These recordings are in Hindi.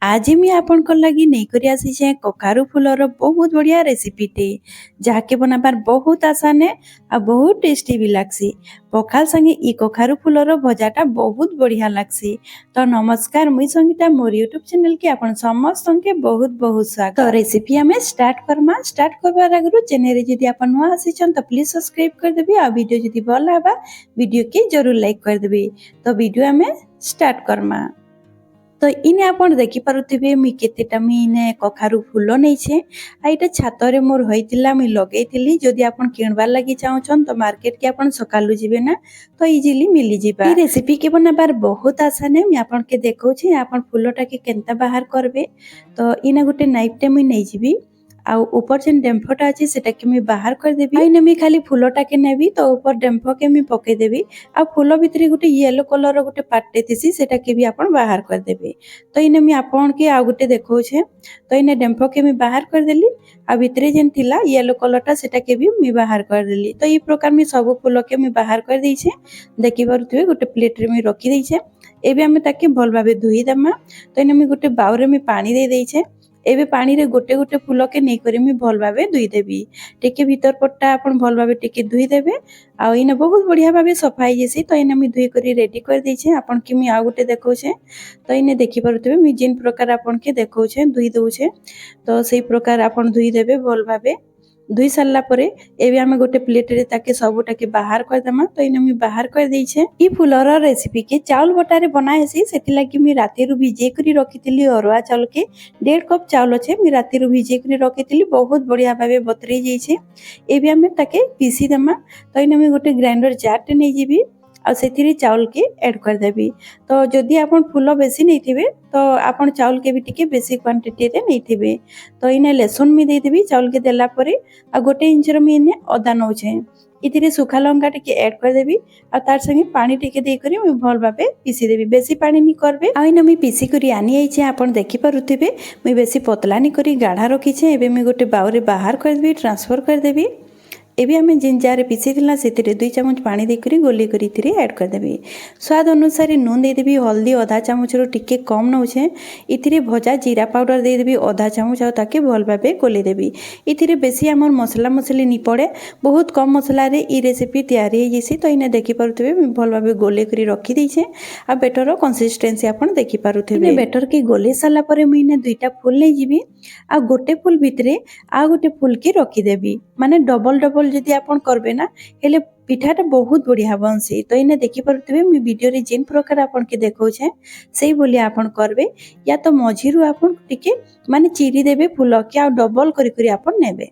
आज मैं आपन लगी नहीं आसी कखारू फूलर बहुत बढ़िया रेसिपीटे जहाँके बनाबार बहुत आसान है आ बहुत टेस्टी भी लगसी। पखाल संगे ई कखारू फूलर भजाटा बहुत बढ़िया लगसी। तो नमस्कार, मुई संगीता मोर यूट्यूब चैनल के आपन समस्त के बहुत बहुत स्वागत। तो रेसिपी हमें स्टार्ट करमा। स्टार्ट करबार आगु चैनल जदि आपन नुआ आसीछन तो प्लीज सब्सक्राइब कर देबी आ वीडियो जदि भल लाबा वीडियो के जरूर लाइक कर देबी। तो वीडियो हमें स्टार्ट करमा। तो इने आपण देखि पारुथिबे मुई केतेटा मुई इने कखारू फूल नैछे आ इटा छातरे मोर होइतिला मुई लगेइतिली। जदि आपण किणबार लागि चाहछन तो मार्केट के आपण सकालु जिबे ना तो इजीली मिली जिबा। ई रेसिपी के बनाबार बहुत आसान है। मैं आपण के देखौछि आपण फूलटा के केनता बाहर करबे। तो इना गुटे नाइफ टे मुई नै जिबी आ ऊपर जेन डेम्फटा अछि सेटा के मैं बाहर कर देबी। इने मैं खाली फूलटा के नेबी तो ऊपर डेम्फ के मैं पके देबी आ फूल भितरे गुटे येलो कलर रो गुटे पार्टे थिसी सेटा के भी आपण बाहर कर देबे। तो इने मैं आपण के आ गुटे देखौछे। तो इने डेम्फ के मैं बाहर कर देली आ भितरे जेन थिला येलो कलरटा सेटा के भी मैं बाहर कर देली। तो ई प्रकार मैं सब फूल के मैं बाहर कर दैछे। देखि पारुथिबे गुटे प्लेट रे मैं रखि दैछे। एबे हमें ताके भल भाबे धोई देमा। तो इने मैं गुटे बाउल रे मैं पानी दे दैछे। एबे पानी रे गोटे गोटे फूल के नहीं करी मैं भल भाबे धुई देबी। टिके भीतर पट्टा आपण भल भाबे टिके धुई देबे। आ इने बहुत बढ़िया भाबे सफाई जेसी। तो इने मैं धुई करी रेडी कर दैछे। आपण कि मैं आ गुटे देखौछे। तो इने देखि पारुथिबे मैं जिन प्रकार आपण के देखौछे धुई दउछे तो सेही प्रकार आपण धुई देबे भल भाबे। धुई सारला परे एबे हमें गोटे प्लेट रे ताके सबटा के बाहर कर देमा। तो इने मैं बाहर कर दैछे। ई फूलर रेसिपी के चावल बटा रे बनाएसी। सेति लागि मैं राती रु भिजे करी रखितिली अरुआ चावल के 1.5 कप चावल छे मैं राती रु भिजे करी रखितिली बहुत बढ़िया भाबे बतरी जाइछे। एबे हमें ताके पीसी देमा। तो इने मैं गोटे ग्राइंडर जार टे नै जिबी आ सेथिरे चावल के ऐड कर देबी। तो जदि आपण फूल बेसी नै थिबे तो आपण चावल के भी टिके बेसी क्वांटिटी रे नै थिबे। तो इने लहसुन मी दे देबी चावल के देला परे आ गोटे इंच रो मी इने अदा नौछे। इथिरे सुखा लंका टिके ऐड कर देबी आ तार संगे पानी टिके दे करी मैं भल भाबे पीसी देबी। बेसी पानी नी करबे। आ इने मैं पीसी करी आनी आइछे आपण देखि पारुथिबे मैं बेसी पतला नी करी गाढ़ा रखिछे। एबे मैं गोटे बाउल रे बाहर कर देबी ट्रांसफर कर देबी। एबे हमें जिन जार पीसी थिला सेतिरे 2 चम्मच पानी दे करी गोली करी इथिरे ऐड कर देबी। स्वाद अनुसार नून दे देबी। हल्दी आधा चम्मच रो टिके कम नौछे। इथिरे भजा जीरा पाउडर दे देबी आधा चम्मच आ ताके भल भाबे गोली देबी। इथिरे बेसी हमर मसला मसली नी पड़े। बहुत कम मसला रे ई रेसिपी तैयारी हे जेसी। तो इने देखि पारुथिबे मैं भल भाबे गोली करी रखि दैछे। आ बेटर कंसिस्टेंसी आपण देखि पारुथिबे। इने बेटर के गोली साला परे मैं इने दुईटा फूल नै जिबी आ गोटे फूल भितरे आ गोटे फूल के रखि देबी। माने डबल डबल जदि आपण करबे ना हेले पिठाटा बहुत बढ़िया बनसी। तो इने देखि पारुथिबे मैं वीडियो रे जिन प्रकार आपण के देखौछे सेही बोली आपण करबे। या तो मझिरु आपण टिके माने चिरी देबे फूल के आ डबल करी करी आपण नेबे।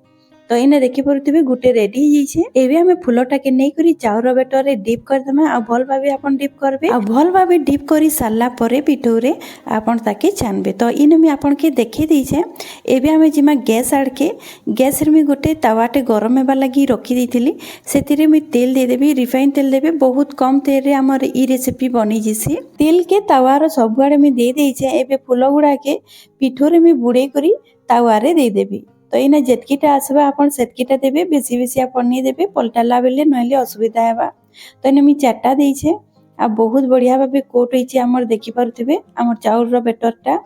तो इने देखि पारुथिबे गुटे रेडी हो जाइछे। एबे हमें फूलटा के नै करी चाउर बेटर रे डिप कर देमा आ भल भाबे आपण डिप करबे। आ भल भाबे डिप करी सारला परे पिठौ रे आपण ताके छानबे। तो इने मैं आपण के देखि दैछे। एबे हमें जिमा गैस आड़ के गैस रे मैं गोटे तवाटे गरम हेबा लागि रखि दैथिली। सेतिरे मैं तेल दे देबी। रिफाइन तेल देबे। बहुत कम तेल रे हमर ई रेसिपी बनी जिसी। तेल के तवार सब आड़े मैं दे दैछे। एबे फूल गुडा के पिठौ रे मैं बुडे करी तवा रे दे देबी। तो इने जेतकीटा आसबा आपण सेतकीटा देबे। बेसी बेसी आपण नै देबे पलटाला बेले नहले असुविधा हेबा। तो इने मैं चारटा दैछे आ बहुत बढ़िया भाबे कोट होइछे। हमर देखि पारुथिबे हमर चाउर रो बेटरटा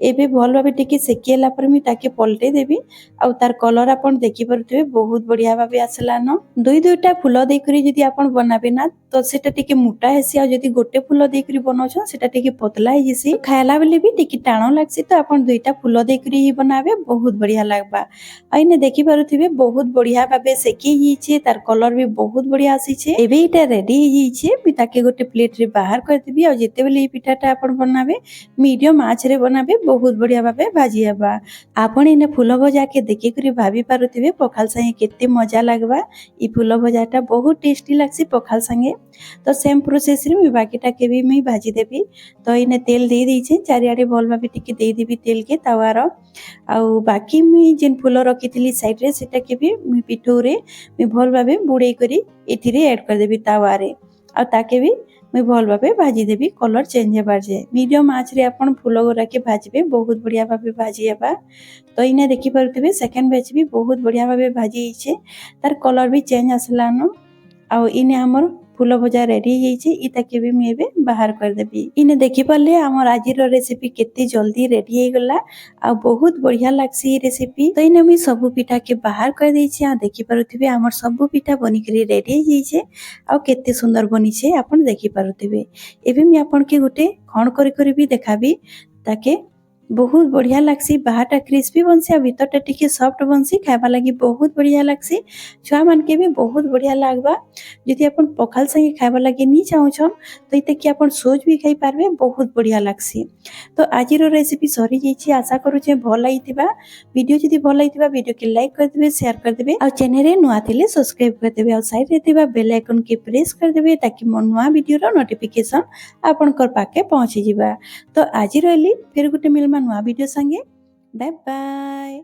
एबे भल भाबे टिके सेकिला पर मैं ताके पलटे देबी। आ तार कलर आपण देखि पारुथिबे बहुत बढ़िया भाबे आसला न। दुई दुईटा फूल दे करी जदि आपण बनाबे ना तो सेटा टिके मोटा हेसी। आ जदि गोटे फूल दे करी बनाछन सेटा टिके पतला हे जिसी। खायला बेले भी टिके टाणो लागसी। तो आपण दुईटा फूल दे करी ही बनाबे बहुत बढ़िया लागबा। आ इने देखि पारुथिबे बहुत बढ़िया भाबे सेकी हिचे। तार कलर भी बहुत बढ़िया आसीछे। एबे इटा रेडी हे जिछे। मैं ताके गोटे प्लेट रे बाहर कर देबी। आ जेते बेले ई पिठाटा आपण बनाबे मीडियम आंच रे बनाबे बहुत बढ़िया भाबे भाजी हेबा। आपण इने फूल भजा के देखि करी भाबी पारुथिबे पखाल संगे केते मजा लागबा। ई फूल भजाटा बहुत टेस्टी लागसी पखाल संगे। तो सेम प्रोसेस रे मैं बाकीटा के भी मैं भाजी देबी। तो इने तेल दे दैछे चारियाडे भल भाबे टिके दे देबी तेल के तवार। आउ बाकी मैं जिन फूल रखिथिली साइड रे सेटा के भी मैं पिठौ रे मैं भल भाबे बुडे करी इथिरे ऐड कर देबी तवा रे। आ ताके भी मैं भल भाबे भाजी देबी। कलर चेंज हेबार जे मीडियम आंच रे आपण फूल गोरा के भाजबे बहुत बढ़िया भाबे भाजी हेबा। तो इने देखि पारुथिबे सेकंड बैच भी बहुत बढ़िया भाबे भाजी हिचे। तार कलर भी चेंज आसला न। आ इने हमर फूल भजा रेडी हो इताके भी मुझे बाहर करदेवी। इने देखी पारे आमर आज रेसिपी केते जल्दी रेडी हो गला आ बहुत बढ़िया लगसी रेसिपी। तो इने मुझे सब पिठा के बाहर कर देछि आ देखि पारुथिबे आमर सब पिठा बनिकरी रेडी हो जाइछे आ केते सुंदर बनिछे आपण देखि पारुथिबे। एबे मी आपण के गुटे खण करी करी भी देखाबी ताके बहुत बढ़िया लगसी। बाहरटा क्रिस्पी बनसी आ भीतरटा टिके सॉफ्ट बनसी खाइबा लगी बहुत बढ़िया लगसी। छुआ मन के भी बहुत बढ़िया लागबा। जदि आपण पखाल संगे खाइबा लगी नी चाहुछन तो इते कि आपण सोज भी खाई पारबे बहुत बढ़िया लगसी। तो आज रेसिपी सरी जाइछि आशा करूछे भल लागिथिबा। वीडियो जदि भल लागिथिबा वीडियो के लाइक कर देबे शेयर कर देबे आ चैनल रे नुआ थिले सब्सक्राइब कर देबे आ साइड रे थिबा बेल आइकन के प्रेस कर देबे ताकि मो नुआ वीडियो रो नोटिफिकेशन आपनकर पाके पहुंची जिबा। तो आज रहली फिर गुटे मिलमा नुआ वीडियो संगे। Bye bye.